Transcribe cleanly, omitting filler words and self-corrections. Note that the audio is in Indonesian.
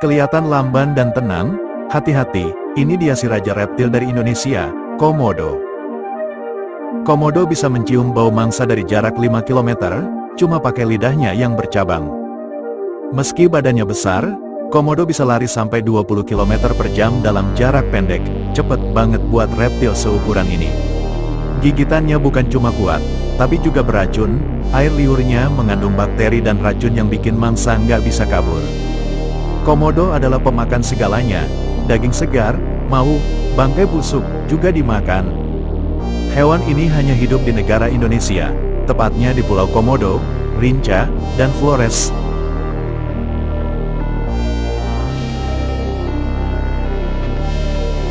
Kelihatan lamban dan tenang, hati-hati, ini dia si raja reptil dari Indonesia, Komodo. Komodo bisa mencium bau mangsa dari jarak 5 km, cuma pakai lidahnya yang bercabang. Meski badannya besar, Komodo bisa lari sampai 20 km per jam dalam jarak pendek, cepet banget buat reptil seukuran ini. Gigitannya bukan cuma kuat, tapi juga beracun, air liurnya mengandung bakteri dan racun yang bikin mangsa nggak bisa kabur. Komodo adalah pemakan segalanya, daging segar, mau, bangkai busuk, juga dimakan. Hewan ini hanya hidup di negara Indonesia, tepatnya di Pulau Komodo, Rinca, dan Flores,